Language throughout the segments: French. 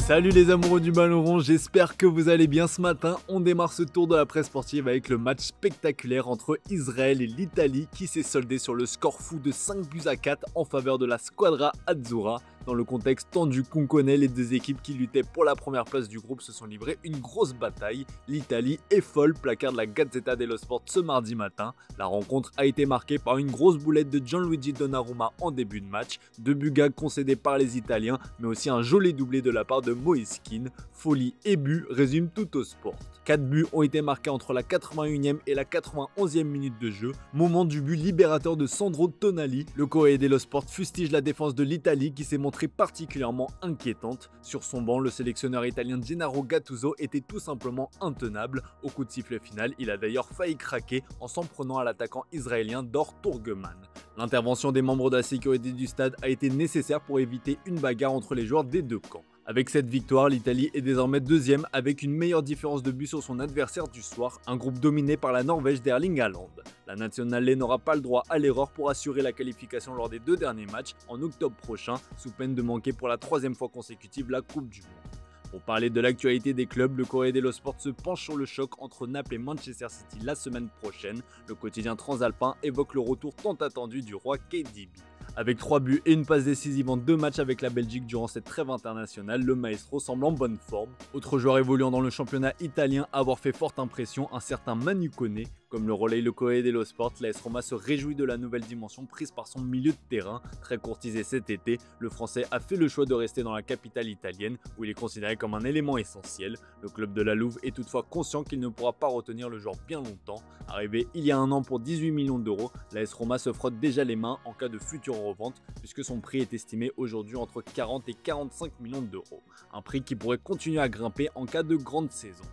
Salut les amoureux du ballon rond, j'espère que vous allez bien ce matin. On démarre ce tour de la presse sportive avec le match spectaculaire entre Israël et l'Italie qui s'est soldé sur le score fou de 5-4 en faveur de la Squadra Azzurra. Dans le contexte tendu qu'on connaît, les deux équipes qui luttaient pour la première place du groupe se sont livrées une grosse bataille. L'Italie est folle, placard de la Gazzetta dello Sport ce mardi matin. La rencontre a été marquée par une grosse boulette de Gianluigi Donnarumma en début de match, 2 buts gags concédés par les Italiens, mais aussi un joli doublé de la part de Moise Kean. Folie et but résument tout au sport. 4 buts ont été marqués entre la 81e et la 91e minute de jeu, moment du but libérateur de Sandro Tonali. Le Corriere dello Sport fustige la défense de l'Italie qui s'est montrée particulièrement inquiétante. Sur son banc, le sélectionneur italien Gennaro Gattuso était tout simplement intenable. Au coup de sifflet final, il a d'ailleurs failli craquer en s'en prenant à l'attaquant israélien Dor Turgeman. L'intervention des membres de la sécurité du stade a été nécessaire pour éviter une bagarre entre les joueurs des deux camps. Avec cette victoire, l'Italie est désormais deuxième avec une meilleure différence de but sur son adversaire du soir, un groupe dominé par la Norvège d'Erling Haaland. La Nationale n'aura pas le droit à l'erreur pour assurer la qualification lors des 2 derniers matchs en octobre prochain, sous peine de manquer pour la 3e fois consécutive la Coupe du Monde. Pour parler de l'actualité des clubs, le Corriere dello Sport se penche sur le choc entre Naples et Manchester City la semaine prochaine. Le quotidien transalpin évoque le retour tant attendu du roi KDB. Avec 3 buts et une passe décisive en 2 matchs avec la Belgique durant cette trêve internationale, le maestro semble en bonne forme. Autre joueur évoluant dans le championnat italien à avoir fait forte impression, un certain Manu Koné. Comme le relaye le Corriere dello Sport, l'AS Roma se réjouit de la nouvelle dimension prise par son milieu de terrain. Très courtisé cet été, le Français a fait le choix de rester dans la capitale italienne où il est considéré comme un élément essentiel. Le club de la Louve est toutefois conscient qu'il ne pourra pas retenir le joueur bien longtemps. Arrivé il y a un an pour 18 millions d'euros, l'AS Roma se frotte déjà les mains en cas de future revente puisque son prix est estimé aujourd'hui entre 40 et 45 millions d'euros. Un prix qui pourrait continuer à grimper en cas de grande saison.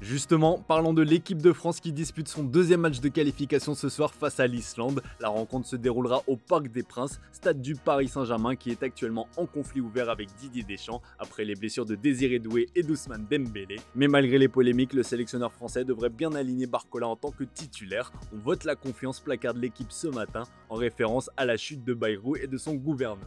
Justement, parlons de l'équipe de France qui dispute son 2e match de qualification ce soir face à l'Islande. La rencontre se déroulera au Parc des Princes, stade du Paris Saint-Germain qui est actuellement en conflit ouvert avec Didier Deschamps après les blessures de Désiré Doué et d'Ousmane Dembélé. Mais malgré les polémiques, le sélectionneur français devrait bien aligner Barcola en tant que titulaire. On vote la confiance, placarde l'équipe ce matin en référence à la chute de Bayrou et de son gouvernement.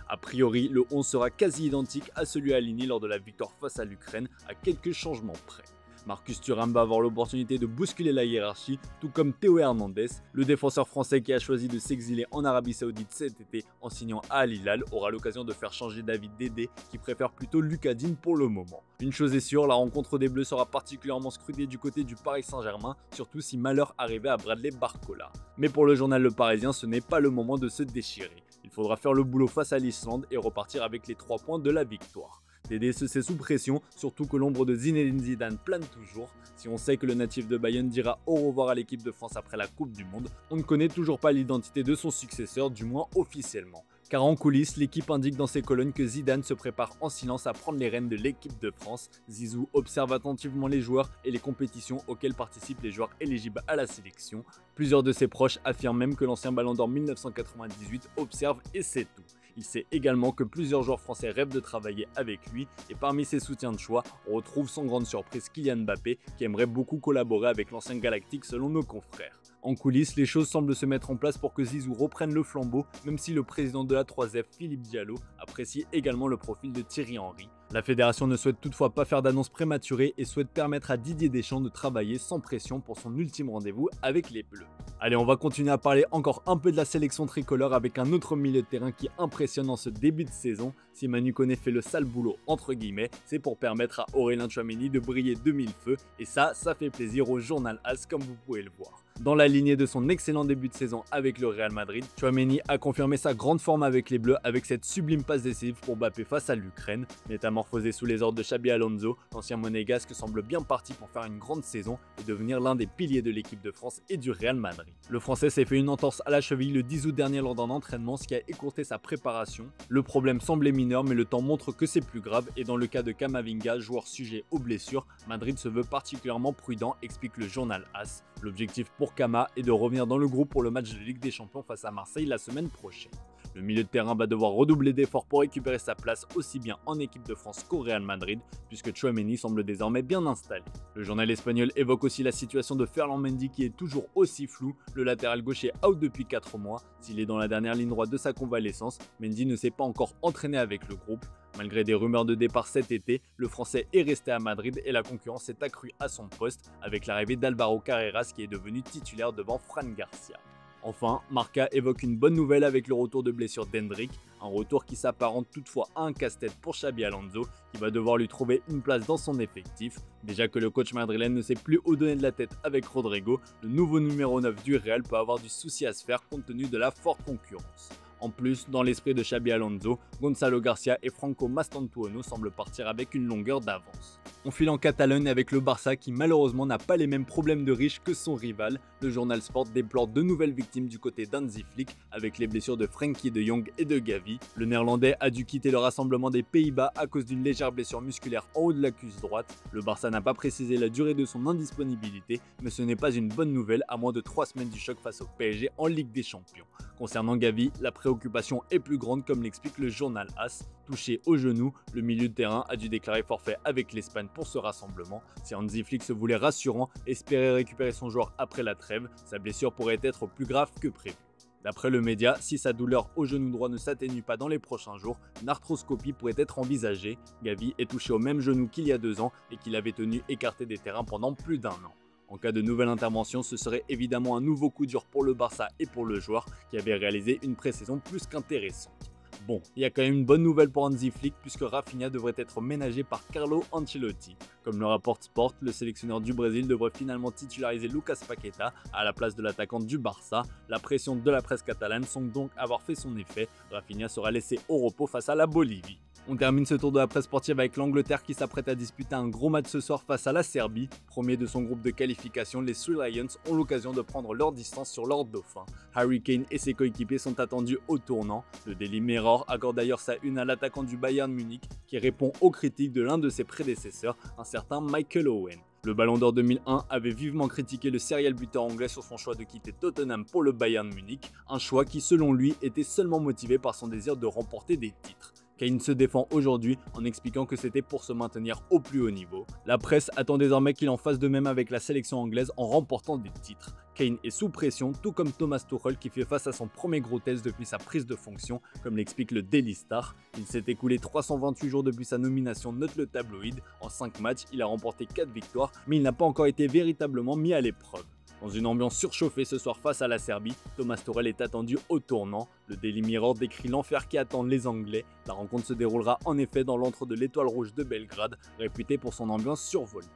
A priori, le 11 sera quasi identique à celui aligné lors de la victoire face à l'Ukraine, à quelques changements près. Marcus Thuram va avoir l'opportunité de bousculer la hiérarchie, tout comme Théo Hernandez. Le défenseur français qui a choisi de s'exiler en Arabie Saoudite cet été en signant à Al Hilal aura l'occasion de faire changer David Dédé qui préfère plutôt Lucas Digne pour le moment. Une chose est sûre, la rencontre des Bleus sera particulièrement scrutée du côté du Paris Saint-Germain, surtout si malheur arrivait à Bradley Barcola. Mais pour le journal Le Parisien, ce n'est pas le moment de se déchirer. Il faudra faire le boulot face à l'Islande et repartir avec les 3 points de la victoire. Dédé c'est sous pression, surtout que l'ombre de Zinedine Zidane plane toujours. Si on sait que le natif de Bayonne dira au revoir à l'équipe de France après la Coupe du Monde, on ne connaît toujours pas l'identité de son successeur, du moins officiellement. Car en coulisses, l'équipe indique dans ses colonnes que Zidane se prépare en silence à prendre les rênes de l'équipe de France. Zizou observe attentivement les joueurs et les compétitions auxquelles participent les joueurs éligibles à la sélection. Plusieurs de ses proches affirment même que l'ancien Ballon d'Or 1998 observe et c'est tout. Il sait également que plusieurs joueurs français rêvent de travailler avec lui et parmi ses soutiens de choix, on retrouve sans grande surprise Kylian Mbappé qui aimerait beaucoup collaborer avec l'ancien Galactique selon nos confrères. En coulisses, les choses semblent se mettre en place pour que Zizou reprenne le flambeau, même si le président de la 3F, Philippe Diallo, apprécie également le profil de Thierry Henry. La fédération ne souhaite toutefois pas faire d'annonce prématurée et souhaite permettre à Didier Deschamps de travailler sans pression pour son ultime rendez-vous avec les Bleus. Allez, on va continuer à parler encore un peu de la sélection tricolore avec un autre milieu de terrain qui impressionne en ce début de saison. Si Manu Koné fait le sale boulot entre guillemets, c'est pour permettre à Aurélien Tchouaméni de briller de mille feux et ça fait plaisir au journal AS comme vous pouvez le voir. Dans la lignée de son excellent début de saison avec le Real Madrid, Tchouaméni a confirmé sa grande forme avec les Bleus avec cette sublime passe décisive pour Mbappé face à l'Ukraine. Métamorphosé sous les ordres de Xabi Alonso, l'ancien monégasque semble bien parti pour faire une grande saison et devenir l'un des piliers de l'équipe de France et du Real Madrid. Le Français s'est fait une entorse à la cheville le 10 août dernier lors d'un entraînement, ce qui a écourté sa préparation. Le problème semblait mineur mais le temps montre que c'est plus grave et dans le cas de Camavinga, joueur sujet aux blessures, Madrid se veut particulièrement prudent, explique le journal AS. L'objectif pour Kama est de revenir dans le groupe pour le match de Ligue des Champions face à Marseille la semaine prochaine. Le milieu de terrain va devoir redoubler d'efforts pour récupérer sa place aussi bien en équipe de France qu'au Real Madrid, puisque Tchouaméni semble désormais bien installé. Le journal espagnol évoque aussi la situation de Ferland Mendy qui est toujours aussi floue. Le latéral gauche est out depuis 4 mois. S'il est dans la dernière ligne droite de sa convalescence, Mendy ne s'est pas encore entraîné avec le groupe. Malgré des rumeurs de départ cet été, le Français est resté à Madrid et la concurrence s'est accrue à son poste avec l'arrivée d'Alvaro Carreras qui est devenu titulaire devant Fran Garcia. Enfin, Marca évoque une bonne nouvelle avec le retour de blessure d'Hendrick, un retour qui s'apparente toutefois à un casse-tête pour Xabi Alonso qui va devoir lui trouver une place dans son effectif. Déjà que le coach madrilène ne sait plus où donner de la tête avec Rodrigo, le nouveau numéro 9 du Real peut avoir du souci à se faire compte tenu de la forte concurrence. En plus, dans l'esprit de Xabi Alonso, Gonzalo Garcia et Franco Mastantuono semblent partir avec une longueur d'avance. On file en Catalogne avec le Barça qui malheureusement n'a pas les mêmes problèmes de riches que son rival. Le journal Sport déplore de nouvelles victimes du côté d'Hansi Flick avec les blessures de Frenkie de Jong et de Gavi. Le néerlandais a dû quitter le rassemblement des Pays-Bas à cause d'une légère blessure musculaire en haut de la cuisse droite. Le Barça n'a pas précisé la durée de son indisponibilité, mais ce n'est pas une bonne nouvelle à moins de 3 semaines du choc face au PSG en Ligue des Champions. Concernant Gavi, la préoccupation est plus grande comme l'explique le journal AS. Touché au genou, le milieu de terrain a dû déclarer forfait avec l'Espagne pour ce rassemblement. Si Hansi Flick se voulait rassurant, espérait récupérer son joueur après la trêve, sa blessure pourrait être plus grave que prévu. D'après le média, si sa douleur au genou droit ne s'atténue pas dans les prochains jours, une arthroscopie pourrait être envisagée. Gavi est touché au même genou qu'il y a 2 ans et qu'il avait tenu écarté des terrains pendant plus d'1 an. En cas de nouvelle intervention, ce serait évidemment un nouveau coup dur pour le Barça et pour le joueur qui avait réalisé une pré-saison plus qu'intéressante. Bon, il y a quand même une bonne nouvelle pour Hansi Flick puisque Rafinha devrait être ménagé par Carlo Ancelotti. Comme le rapporte Sport, le sélectionneur du Brésil devrait finalement titulariser Lucas Paqueta à la place de l'attaquant du Barça. La pression de la presse catalane semble donc avoir fait son effet. Rafinha sera laissé au repos face à la Bolivie. On termine ce tour de la presse sportive avec l'Angleterre qui s'apprête à disputer un gros match ce soir face à la Serbie. Premier de son groupe de qualification, les Three Lions ont l'occasion de prendre leur distance sur leur dauphin. Harry Kane et ses coéquipiers sont attendus au tournant. Le Daily Mirror accorde d'ailleurs sa une à l'attaquant du Bayern Munich qui répond aux critiques de l'un de ses prédécesseurs, un certain Michael Owen. Le Ballon d'Or 2001 avait vivement critiqué le serial buteur anglais sur son choix de quitter Tottenham pour le Bayern Munich, un choix qui selon lui était seulement motivé par son désir de remporter des titres. Kane se défend aujourd'hui en expliquant que c'était pour se maintenir au plus haut niveau. La presse attend désormais qu'il en fasse de même avec la sélection anglaise en remportant des titres. Kane est sous pression, tout comme Thomas Tuchel qui fait face à son premier gros test depuis sa prise de fonction, comme l'explique le Daily Star. Il s'est écoulé 328 jours depuis sa nomination, note le tabloïd. En 5 matchs, il a remporté 4 victoires, mais il n'a pas encore été véritablement mis à l'épreuve. Dans une ambiance surchauffée ce soir face à la Serbie, Thomas Tuchel est attendu au tournant. Le Daily Mirror décrit l'enfer qui attend les Anglais. La rencontre se déroulera en effet dans l'antre de l'Étoile Rouge de Belgrade, réputé pour son ambiance survoltée.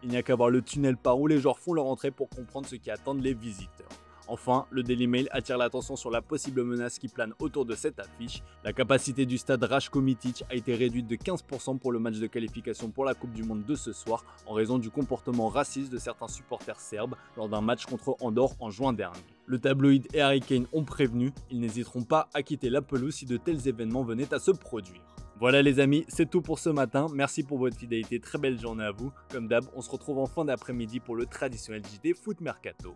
Il n'y a qu'à voir le tunnel par où les joueurs font leur entrée pour comprendre ce qui attendent les visiteurs. Enfin, le Daily Mail attire l'attention sur la possible menace qui plane autour de cette affiche. La capacité du stade Ratko Mitić a été réduite de 15% pour le match de qualification pour la Coupe du Monde de ce soir en raison du comportement raciste de certains supporters serbes lors d'un match contre Andorre en juin dernier. Le tabloïd et Harry Kane ont prévenu, ils n'hésiteront pas à quitter la pelouse si de tels événements venaient à se produire. Voilà les amis, c'est tout pour ce matin, merci pour votre fidélité, très belle journée à vous. Comme d'hab, on se retrouve en fin d'après-midi pour le traditionnel JT Foot Mercato.